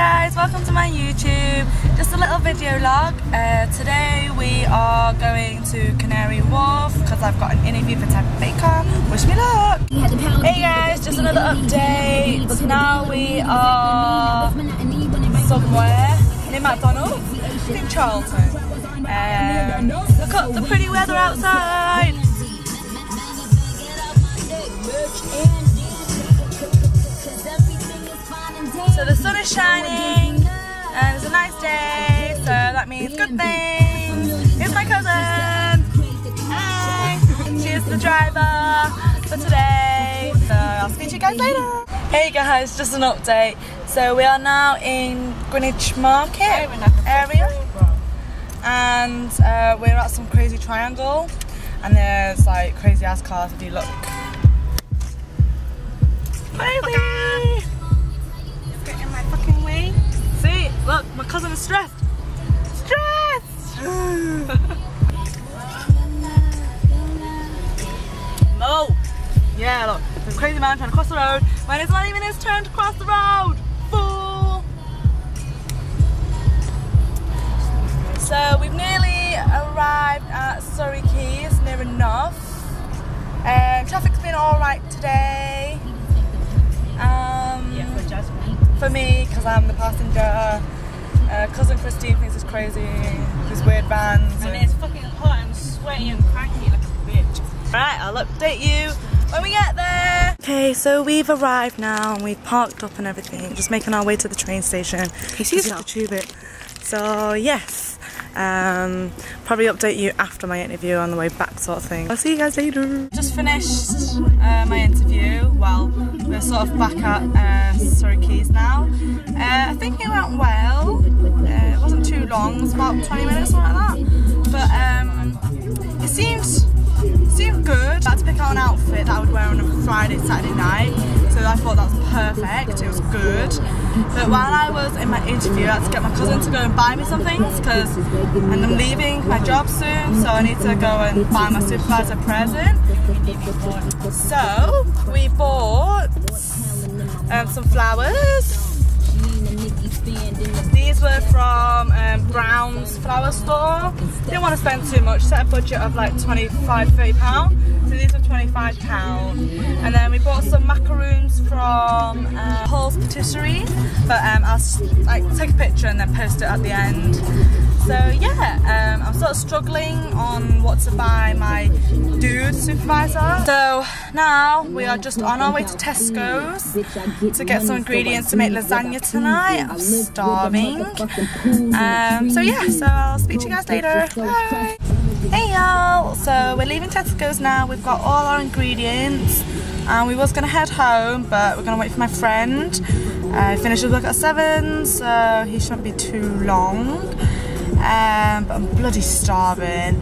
guys, welcome to my YouTube. Just a little video log. Today we are going to Canary Wharf because I've got an interview for Type Baker. Wish me luck. Hey guys, just another update. Now we are somewhere in McDonald's in Charlton. Look at the pretty weather outside. So the sun is shining and it's a nice day, so that means good things. Here's my cousin. Hi. She is the driver for today, so I'll speak to you guys later. Hey guys, just an update. So we are now in Greenwich Market area and we're at some crazy triangle and there's like crazy ass cars if you look. Crazy! In my fucking way. See, look, my cousin is stressed. Stressed! No! Yeah, look, there's a crazy man trying to cross the road when it's not even his turn to cross the road. Fool! So we've nearly arrived at Surrey Quays, near enough. Traffic's been alright today. For me, because I'm the passenger. Cousin Christine thinks it's crazy. These weird vans. And it's fucking hot and sweaty and cranky like a bitch. Right, I'll update you when we get there. Okay, so we've arrived now and we've parked up and everything. Just making our way to the train station. You see the tube it. So yes, probably update you after my interview on the way back sort of thing. I'll see you guys later. Just finished my interview. Well, we're sort of back at Surrey Quays now. I think it went well. It wasn't too long, it was about 20 minutes, something like that. But it seems good. I had to pick out an outfit that I would wear on a Friday, Saturday night. So I thought that was perfect, it was good. But while I was in my interview, I had to get my cousin to go and buy me some things and I'm leaving my job soon, so I need to go and buy my supervisor a present. So we bought some flowers. These were from Brown's flower store. Didn't want to spend too much, set a budget of like £25–30. So these were £25. And then we bought some macaroons from Paul's Patisserie. But I'll like take a picture and then post it at the end. So yeah, I'm sort of struggling on what to buy my dude supervisor. So now we are just on our way to Tesco's to get some ingredients to make lasagna tonight. I'm starving. So yeah, so I'll speak to you guys later. Bye. Hey y'all, so we're leaving Tesco's now. We've got all our ingredients and we was gonna head home, but we're gonna wait for my friend. He finishes work at 7, so he shouldn't be too long. But I'm bloody starving.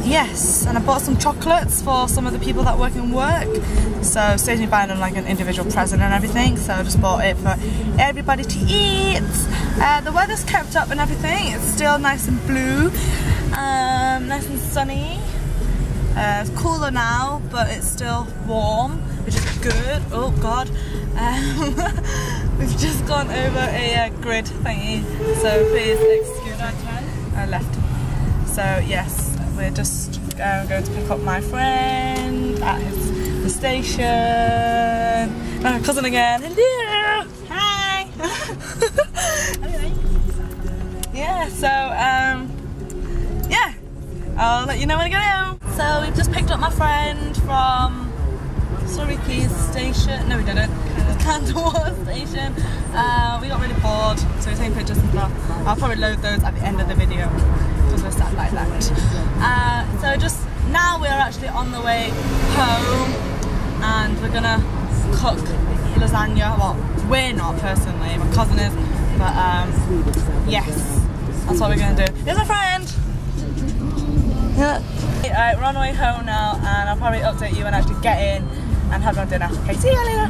Yes, and I bought some chocolates for some of the people that work in work. So saves me buying them like an individual present and everything. So I just bought it for everybody to eat. The weather's kept up and everything. It's still nice and blue, nice and sunny. It's cooler now, but it's still warm, which is good. Oh God. We've just gone over a grid thingy, so please excuse me. I left. So yes, we're just going to pick up my friend at the station. My cousin again. Hello. Hi. Yeah. So yeah, I'll let you know when I get home. So we've just picked up my friend from Surrey Quays station. No, we didn't. Canary Wharf station. We got really bored, so we're taking pictures and stuff. I'll probably load those at the end of the video because we're sat like that. So just now we are actually on the way home and we're gonna cook lasagna. Well, we're not personally, my cousin is, but yes, that's what we're gonna do. Here's my friend. Yeah. Alright, we're on the way home now and I'll probably update you when I actually get in and have my dinner. Okay, see you later.